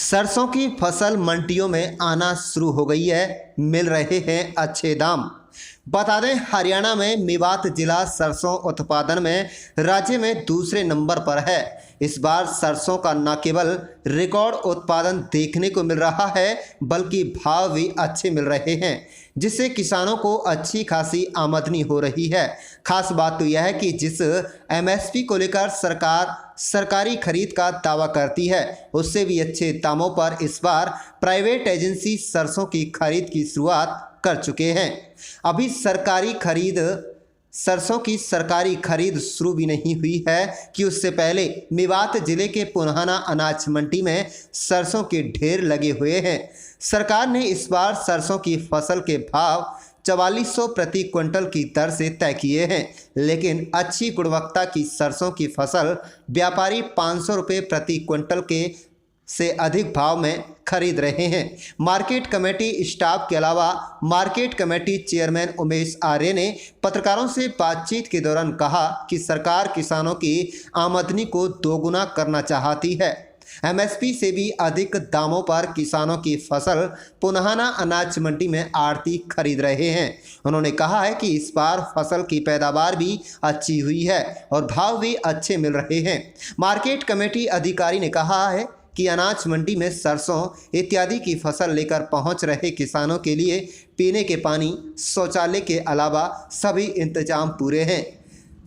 सरसों की फसल मंडियों में आना शुरू हो गई है, मिल रहे हैं अच्छे दाम। बता दें, हरियाणा में मेवात जिला सरसों उत्पादन में राज्य में दूसरे नंबर पर है। इस बार सरसों का न केवल रिकॉर्ड उत्पादन देखने को मिल रहा है, बल्कि भाव भी अच्छे मिल रहे हैं, जिससे किसानों को अच्छी खासी आमदनी हो रही है। खास बात तो यह है कि जिस एमएसपी को लेकर सरकार सरकारी खरीद का दावा करती है, उससे भी अच्छे दामों पर इस बार प्राइवेट एजेंसी सरसों की खरीद की शुरुआत कर चुके हैं। अभी सरसों की सरकारी खरीद शुरू भी नहीं हुई है कि उससे पहले मेवात जिले के पुन्हाना अनाज मंडी में सरसों के ढेर लगे हुए हैं। सरकार ने इस बार सरसों की फसल के भाव 4400 प्रति क्विंटल की दर से तय किए हैं, लेकिन अच्छी गुणवत्ता की सरसों की फसल व्यापारी 500 रुपये प्रति क्विंटल के से अधिक भाव में खरीद रहे हैं। मार्केट कमेटी स्टाफ के अलावा मार्केट कमेटी चेयरमैन उमेश आर्य ने पत्रकारों से बातचीत के दौरान कहा कि सरकार किसानों की आमदनी को दोगुना करना चाहती है। एमएसपी से भी अधिक दामों पर किसानों की फसल पुन्हाना अनाज मंडी में आड़ती खरीद रहे हैं। उन्होंने कहा है कि इस बार फसल की पैदावार भी अच्छी हुई है और भाव भी अच्छे मिल रहे हैं। मार्केट कमेटी अधिकारी ने कहा है कि अनाज मंडी में सरसों इत्यादि की फसल लेकर पहुंच रहे किसानों के लिए पीने के पानी, शौचालय के अलावा सभी इंतजाम पूरे हैं।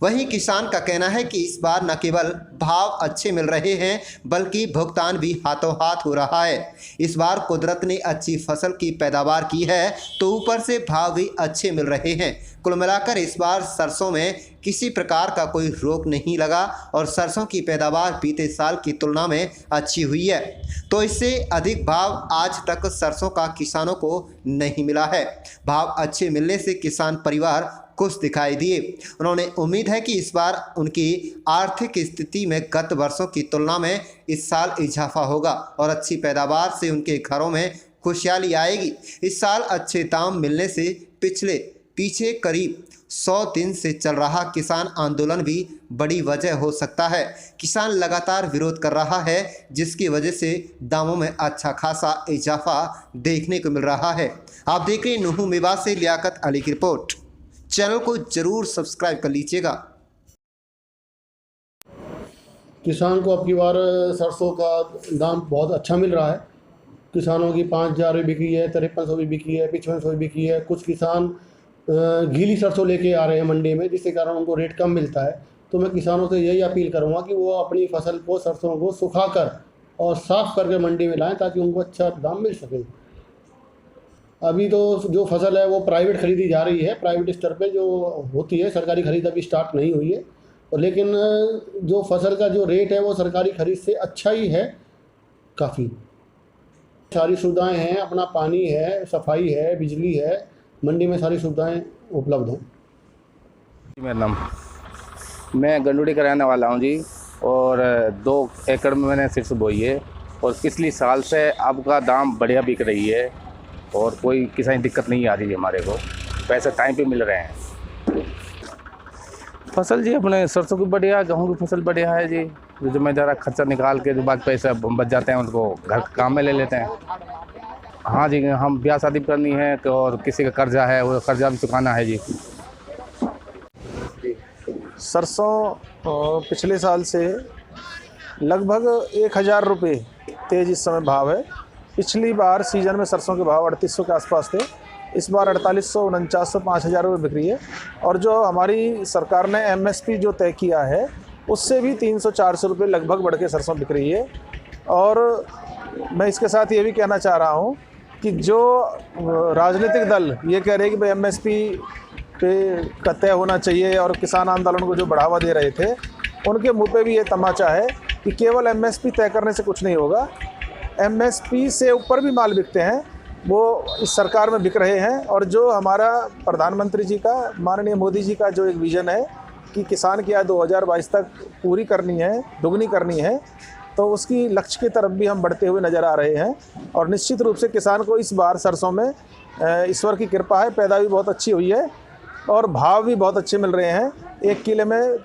वहीं किसान का कहना है कि इस बार न केवल भाव अच्छे मिल रहे हैं, बल्कि भुगतान भी हाथों हाथ हो रहा है। इस बार कुदरत ने अच्छी फसल की पैदावार की है, तो ऊपर से भाव भी अच्छे मिल रहे हैं। कुल मिलाकर इस बार सरसों में किसी प्रकार का कोई रोग नहीं लगा और सरसों की पैदावार बीते साल की तुलना में अच्छी हुई है, तो इससे अधिक भाव आज तक सरसों का किसानों को नहीं मिला है। भाव अच्छे मिलने से किसान परिवार खुश दिखाई दिए। उन्होंने उम्मीद है कि इस बार उनकी आर्थिक स्थिति में गत वर्षों की तुलना में इस साल इजाफा होगा और अच्छी पैदावार से उनके घरों में खुशहाली आएगी। इस साल अच्छे दाम मिलने से पीछे करीब 100 दिन से चल रहा किसान आंदोलन भी बड़ी वजह हो सकता है। किसान लगातार विरोध कर रहा है, जिसकी वजह से दामों में अच्छा खासा इजाफा देखने को मिल रहा है। आप देख रहे हैं नुहू मेवात से लियाकत अली की रिपोर्ट। चैनल को जरूर सब्सक्राइब कर लीजिएगा। किसान को अब की बार सरसों का दाम बहुत अच्छा मिल रहा है। किसानों की 5000 भी बिकी है, 5300 भी बिकी है, 5500 भी बिकी है। कुछ किसान गीली सरसों लेके आ रहे हैं मंडी में, जिसके कारण उनको रेट कम मिलता है। तो मैं किसानों से यही अपील करूंगा कि वो अपनी फसल को, सरसों को सुखाकर और साफ़ करके मंडी में लाएं, ताकि उनको अच्छा दाम मिल सके। अभी तो जो फसल है वो प्राइवेट खरीदी जा रही है, प्राइवेट स्तर पे जो होती है, सरकारी खरीद अभी स्टार्ट नहीं हुई है। और लेकिन जो फसल का जो रेट है वो सरकारी खरीद से अच्छा ही है। काफ़ी सारी सुविधाएं हैं, अपना पानी है, सफाई है, बिजली है, मंडी में सारी सुविधाएं उपलब्ध हैं। मेरा नाम, मैं गंडूड़ी का रहने वाला हूं जी, और 2 एकड़ में मैंने सिर्फ बोई है और पिछली साल से अब का दाम बढ़िया बिक रही है और कोई किसी दिक्कत नहीं आ रही है। हमारे को पैसे टाइम पे मिल रहे हैं। फसल जी अपने सरसों की बढ़िया, गेहूँ की फसल बढ़िया है जी। जो मैं ज़रा खर्चा निकाल के जो बाद पैसे बच जाते हैं उनको घर काम में ले लेते हैं। हाँ जी, हम ब्याह शादी करनी है और किसी का कर्जा है, वो कर्जा भी चुकाना है जी। सरसों पिछले साल से लगभग 1000 रुपये तेज़ इस समय भाव है। पिछली बार सीज़न में सरसों के भाव 3800 के आसपास थे, इस बार 4800, 4900, 5000 रुपये बिक रही है। और जो हमारी सरकार ने एमएसपी जो तय किया है, उससे भी 300-400 रुपये लगभग बढ़ के सरसों बिक रही है। और मैं इसके साथ ये भी कहना चाह रहा हूँ कि जो राजनीतिक दल ये कह रहे हैं कि भाई एमएसपी पे तय होना चाहिए और किसान आंदोलन को जो बढ़ावा दे रहे थे, उनके मुँह पे भी ये तमाचा है कि केवल एमएसपी तय करने से कुछ नहीं होगा। एमएसपी से ऊपर भी माल बिकते हैं, वो इस सरकार में बिक रहे हैं। और जो हमारा प्रधानमंत्री जी का, माननीय मोदी जी का जो एक विज़न है कि किसान की आय 2022 तक पूरी करनी है, दुगनी करनी है, तो उसकी लक्ष्य की तरफ भी हम बढ़ते हुए नज़र आ रहे हैं। और निश्चित रूप से किसान को इस बार सरसों में ईश्वर की कृपा है, पैदा भी बहुत अच्छी हुई है और भाव भी बहुत अच्छे मिल रहे हैं। 1 किले में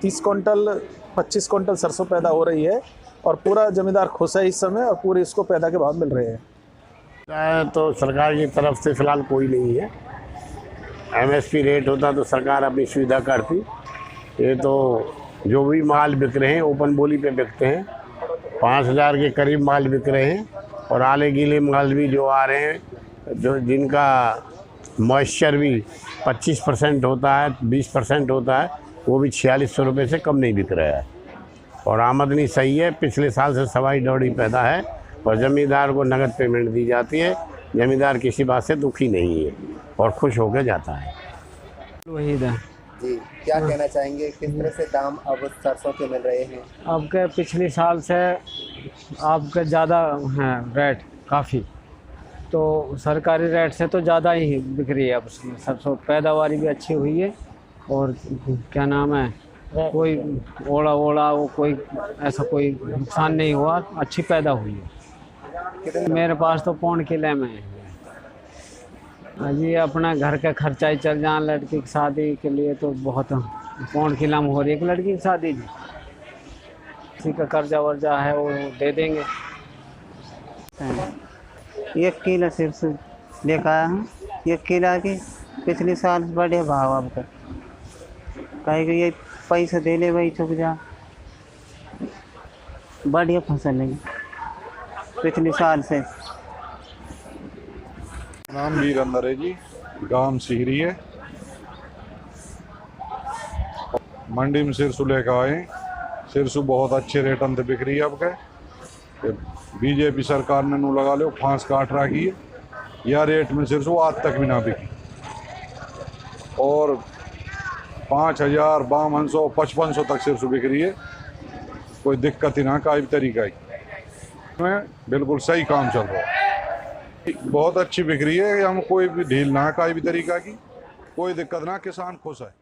30 क्विंटल 25 क्विंटल सरसों पैदा हो रही है। और पूरा जमींदार खुश है इस समय और पूरे इसको पैदा के भाव मिल रहे हैं। तो सरकार की तरफ से फ़िलहाल कोई नहीं है। एमएसपी रेट होता तो सरकार अपनी सुविधा करती। ये तो जो भी माल बिक रहे हैं ओपन बोली पे बिकते हैं। 5,000 के करीब माल बिक रहे हैं और आले गीले माल भी जो आ रहे हैं, जो जिनका मॉइस्चर भी 25% होता है, 20% होता है, वो भी 4600 रुपये से कम नहीं बिक रहा है। और आमदनी सही है, पिछले साल से सवाई दौड़ी पैदा है और ज़मींदार को नगद पेमेंट दी जाती है। ज़मींदार किसी बात से दुखी नहीं है और खुश होकर जाता है। वहीद है जी, क्या कहना चाहेंगे, किस तरह से दाम अब सरसों के मिल रहे हैं? आपके पिछले साल से आपके ज़्यादा हैं रेट काफ़ी, तो सरकारी रेट से तो ज़्यादा ही बिक रही है अब उसमें। सरसों पैदावारी भी अच्छी हुई है और क्या नाम है, कोई ओला वो कोई ऐसा कोई नुकसान नहीं हुआ, अच्छी पैदा हुई है। मेरे पास तो 1.5 किलो में है जी। अपना घर का खर्चा ही चल जाए, लड़की की शादी के लिए तो बहुत 1.5 किलो में हो रही है एक लड़की की शादी जी। किसी का कर्जा वर्जा है वो दे देंगे। 1 किलो सिर्फ लेकर आया हूँ। 1 किलो की पिछले साल बड़े भाव आपका कहे कि ये पैसा दे ले वही चुक जा, बढ़िया फसल लगी पिछले साल से। नाम वीरेंद्र है जी, गांव सिहरी है। मंडी में सिरसू लेकर आए। सिरसू बहुत अच्छे रेटन से बिक रही है आपके। बीजेपी सरकार ने नू लगा लो फांस काट रखी है, यह रेट में सिरसू आज तक भी ना बिकी। और 5,000, 5200, 5500 तक सिरसू बिक रही है। कोई दिक्कत ही ना का तरीका ही में बिल्कुल सही काम चल रहा है। बहुत अच्छी बिक रही है, हम कोई भी ढील ना का भी तरीका की, कोई दिक्कत ना, किसान खुश है।